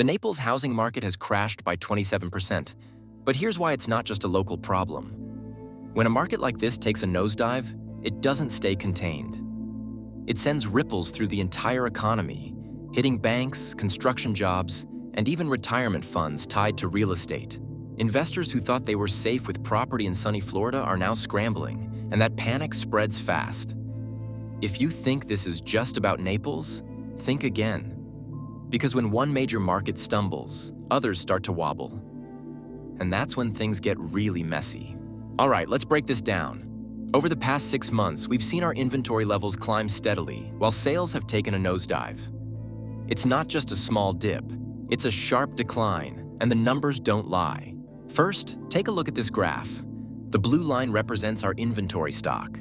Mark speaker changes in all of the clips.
Speaker 1: The Naples housing market has crashed by 27%, but here's why it's not just a local problem. When a market like this takes a nosedive, it doesn't stay contained. It sends ripples through the entire economy, hitting banks, construction jobs, and even retirement funds tied to real estate. Investors who thought they were safe with property in sunny Florida are now scrambling, and that panic spreads fast. If you think this is just about Naples, think again. Because when one major market stumbles, others start to wobble. And that's when things get really messy. All right, let's break this down. Over the past 6 months, we've seen our inventory levels climb steadily, while sales have taken a nosedive. It's not just a small dip, it's a sharp decline, and the numbers don't lie. First, take a look at this graph. The blue line represents our inventory stock.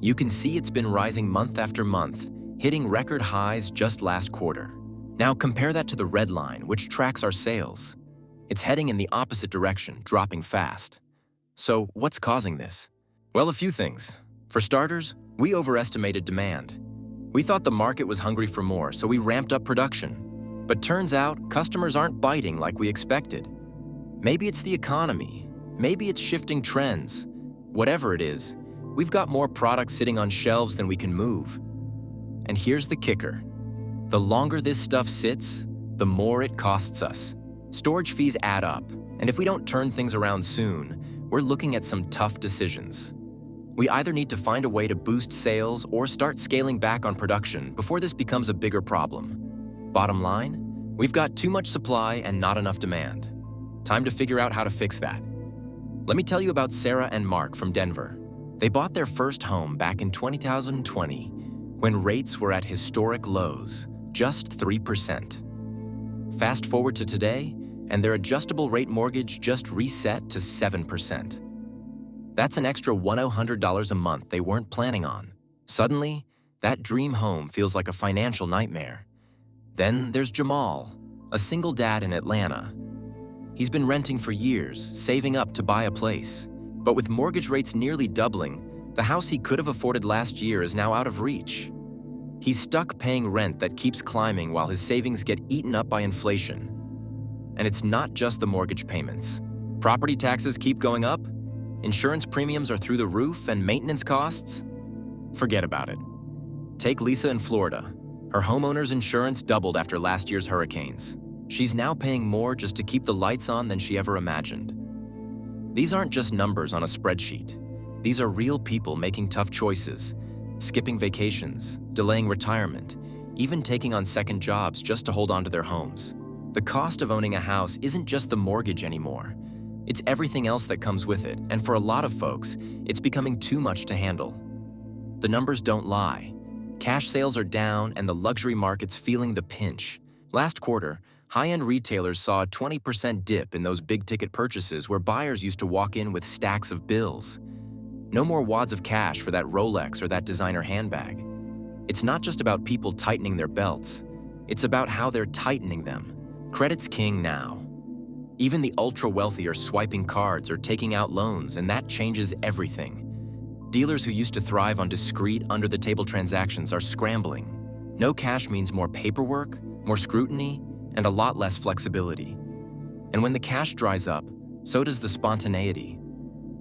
Speaker 1: You can see it's been rising month after month, hitting record highs just last quarter. Now compare that to the red line, which tracks our sales. It's heading in the opposite direction, dropping fast. So what's causing this? Well, a few things. For starters, we overestimated demand. We thought the market was hungry for more, so we ramped up production. But turns out, customers aren't biting like we expected. Maybe it's the economy. Maybe it's shifting trends. Whatever it is, we've got more products sitting on shelves than we can move. And here's the kicker. The longer this stuff sits, the more it costs us. Storage fees add up, and if we don't turn things around soon, we're looking at some tough decisions. We either need to find a way to boost sales or start scaling back on production before this becomes a bigger problem. Bottom line, we've got too much supply and not enough demand. Time to figure out how to fix that. Let me tell you about Sarah and Mark from Denver. They bought their first home back in 2020 when rates were at historic lows, just 3%. Fast forward to today, and their adjustable rate mortgage just reset to 7%. That's an extra $100 a month they weren't planning on. Suddenly, that dream home feels like a financial nightmare. Then there's Jamal, a single dad in Atlanta. He's been renting for years, saving up to buy a place. But with mortgage rates nearly doubling, the house he could have afforded last year is now out of reach. He's stuck paying rent that keeps climbing while his savings get eaten up by inflation. And it's not just the mortgage payments. Property taxes keep going up, insurance premiums are through the roof, and maintenance costs? Forget about it. Take Lisa in Florida. Her homeowner's insurance doubled after last year's hurricanes. She's now paying more just to keep the lights on than she ever imagined. These aren't just numbers on a spreadsheet. These are real people making tough choices, skipping vacations, delaying retirement, even taking on second jobs just to hold on to their homes. The cost of owning a house isn't just the mortgage anymore. It's everything else that comes with it, and for a lot of folks, it's becoming too much to handle. The numbers don't lie. Cash sales are down, and the luxury market's feeling the pinch. Last quarter, high-end retailers saw a 20% dip in those big-ticket purchases where buyers used to walk in with stacks of bills. No more wads of cash for that Rolex or that designer handbag. It's not just about people tightening their belts. It's about how they're tightening them. Credit's king now. Even the ultra-wealthy are swiping cards or taking out loans, and that changes everything. Dealers who used to thrive on discreet, under-the-table transactions are scrambling. No cash means more paperwork, more scrutiny, and a lot less flexibility. And when the cash dries up, so does the spontaneity.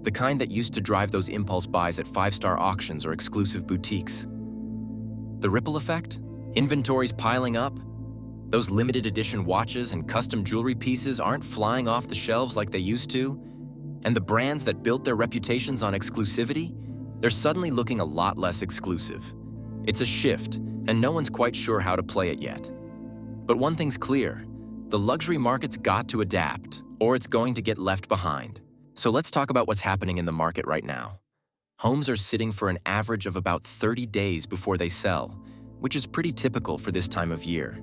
Speaker 1: The kind that used to drive those impulse buys at five-star auctions or exclusive boutiques. The ripple effect? Inventories piling up? Those limited edition watches and custom jewelry pieces aren't flying off the shelves like they used to? And the brands that built their reputations on exclusivity? They're suddenly looking a lot less exclusive. It's a shift, and no one's quite sure how to play it yet. But one thing's clear, the luxury market's got to adapt, or it's going to get left behind. So let's talk about what's happening in the market right now. Homes are sitting for an average of about 30 days before they sell, which is pretty typical for this time of year.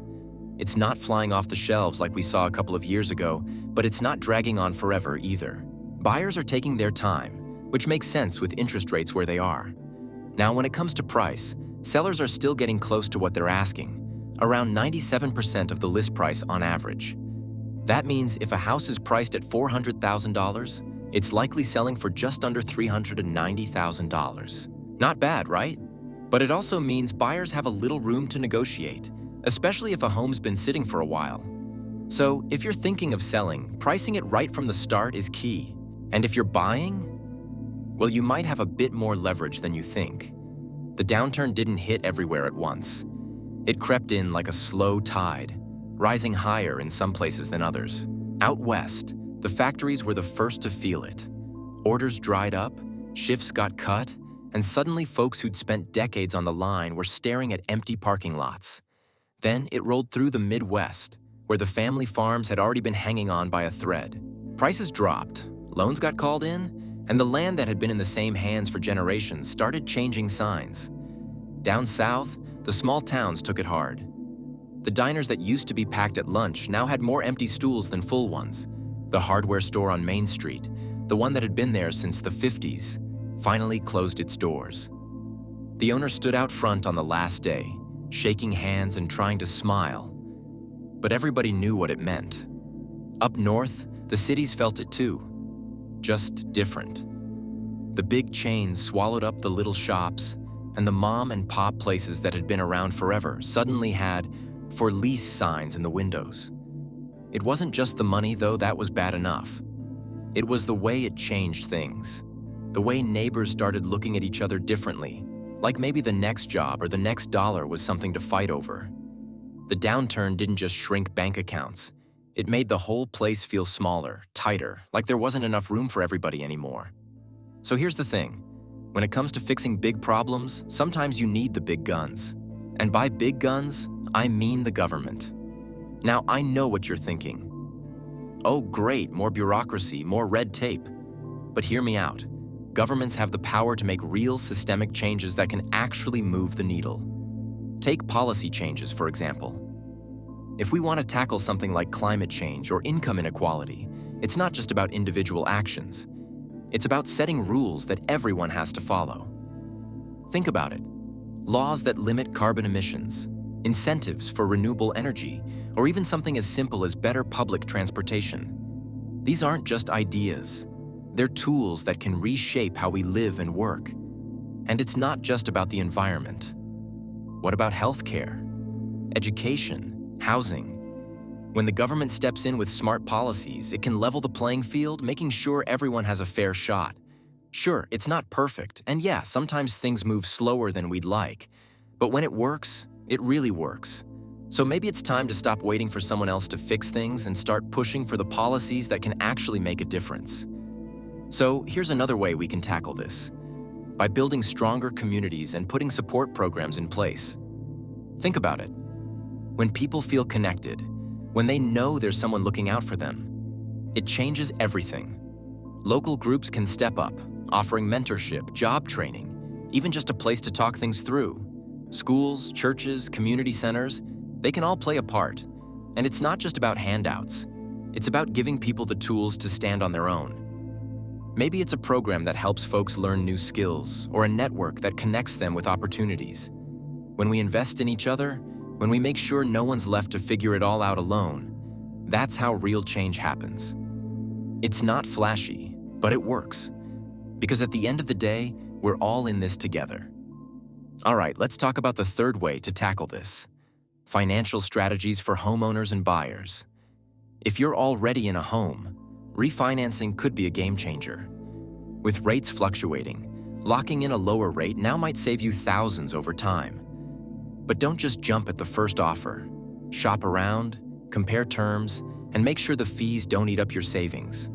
Speaker 1: It's not flying off the shelves like we saw a couple of years ago, but it's not dragging on forever either. Buyers are taking their time, which makes sense with interest rates where they are. Now, when it comes to price, sellers are still getting close to what they're asking, around 97% of the list price on average. That means if a house is priced at $400,000, it's likely selling for just under $390,000. Not bad, right? But it also means buyers have a little room to negotiate, especially if a home's been sitting for a while. So if you're thinking of selling, pricing it right from the start is key. And if you're buying, well, you might have a bit more leverage than you think. The downturn didn't hit everywhere at once. It crept in like a slow tide, rising higher in some places than others. Out west, the factories were the first to feel it. Orders dried up, shifts got cut, and suddenly folks who'd spent decades on the line were staring at empty parking lots. Then it rolled through the Midwest, where the family farms had already been hanging on by a thread. Prices dropped, loans got called in, and the land that had been in the same hands for generations started changing signs. Down south, the small towns took it hard. The diners that used to be packed at lunch now had more empty stools than full ones. The hardware store on Main Street, the one that had been there since the 50s, finally closed its doors. The owner stood out front on the last day, shaking hands and trying to smile. But everybody knew what it meant. Up north, the cities felt it too, just different. The big chains swallowed up the little shops, and the mom and pop places that had been around forever suddenly had "for lease" signs in the windows. It wasn't just the money, though that was bad enough. It was the way it changed things. The way neighbors started looking at each other differently, like maybe the next job or the next dollar was something to fight over. The downturn didn't just shrink bank accounts. It made the whole place feel smaller, tighter, like there wasn't enough room for everybody anymore. So here's the thing. When it comes to fixing big problems, sometimes you need the big guns. And by big guns, I mean the government. Now, I know what you're thinking. Oh, great, more bureaucracy, more red tape. But hear me out. Governments have the power to make real systemic changes that can actually move the needle. Take policy changes, for example. If we want to tackle something like climate change or income inequality, it's not just about individual actions. It's about setting rules that everyone has to follow. Think about it. Laws that limit carbon emissions, incentives for renewable energy, or even something as simple as better public transportation. These aren't just ideas. They're tools that can reshape how we live and work. And it's not just about the environment. What about healthcare, education, housing? When the government steps in with smart policies, it can level the playing field, making sure everyone has a fair shot. Sure, it's not perfect, and yeah, sometimes things move slower than we'd like. But when it works, it really works. So maybe it's time to stop waiting for someone else to fix things and start pushing for the policies that can actually make a difference. So here's another way we can tackle this. By building stronger communities and putting support programs in place. Think about it. When people feel connected, when they know there's someone looking out for them, it changes everything. Local groups can step up, offering mentorship, job training, even just a place to talk things through. Schools, churches, community centers, they can all play a part. And it's not just about handouts. It's about giving people the tools to stand on their own. Maybe it's a program that helps folks learn new skills, or a network that connects them with opportunities. When we invest in each other, when we make sure no one's left to figure it all out alone, that's how real change happens. It's not flashy, but it works. Because at the end of the day, we're all in this together. All right, let's talk about the third way to tackle this. Financial strategies for homeowners and buyers. If you're already in a home, refinancing could be a game changer. With rates fluctuating, locking in a lower rate now might save you thousands over time. But don't just jump at the first offer. Shop around, compare terms, and make sure the fees don't eat up your savings.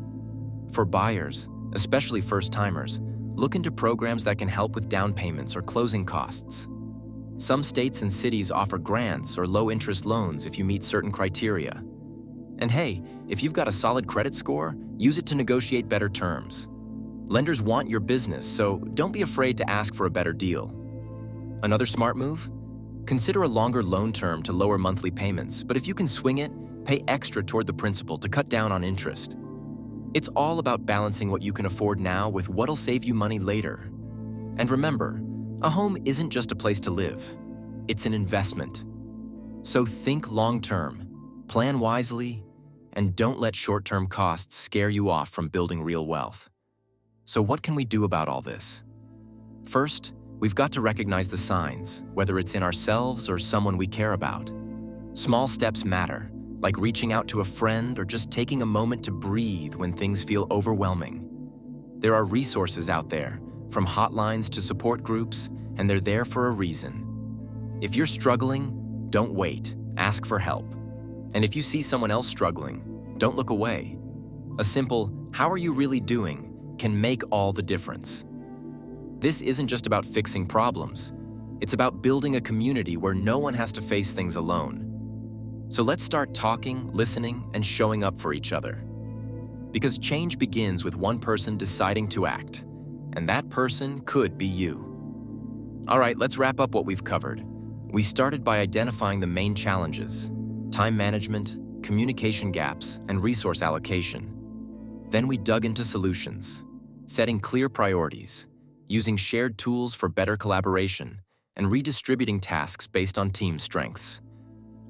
Speaker 1: For buyers, especially first-timers, look into programs that can help with down payments or closing costs. Some states and cities offer grants or low-interest loans if you meet certain criteria. And hey, if you've got a solid credit score, use it to negotiate better terms. Lenders want your business, so don't be afraid to ask for a better deal. Another smart move? Consider a longer loan term to lower monthly payments, but if you can swing it, pay extra toward the principal to cut down on interest. It's all about balancing what you can afford now with what'll save you money later. And remember, a home isn't just a place to live. It's an investment. So think long-term, plan wisely, and don't let short-term costs scare you off from building real wealth. So what can we do about all this? First, we've got to recognize the signs, whether it's in ourselves or someone we care about. Small steps matter, like reaching out to a friend or just taking a moment to breathe when things feel overwhelming. There are resources out there, from hotlines to support groups, and they're there for a reason. If you're struggling, don't wait, ask for help. And if you see someone else struggling, don't look away. A simple, "How are you really doing?" can make all the difference. This isn't just about fixing problems. It's about building a community where no one has to face things alone. So let's start talking, listening, and showing up for each other. Because change begins with one person deciding to act, and that person could be you. All right, let's wrap up what we've covered. We started by identifying the main challenges: time management, communication gaps, and resource allocation. Then we dug into solutions, setting clear priorities, using shared tools for better collaboration, and redistributing tasks based on team strengths.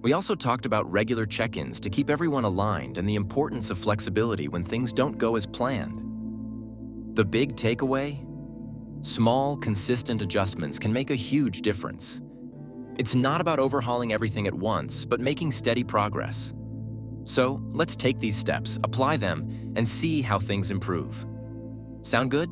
Speaker 1: We also talked about regular check-ins to keep everyone aligned and the importance of flexibility when things don't go as planned. The big takeaway? Small, consistent adjustments can make a huge difference. It's not about overhauling everything at once, but making steady progress. So let's take these steps, apply them, and see how things improve. Sound good?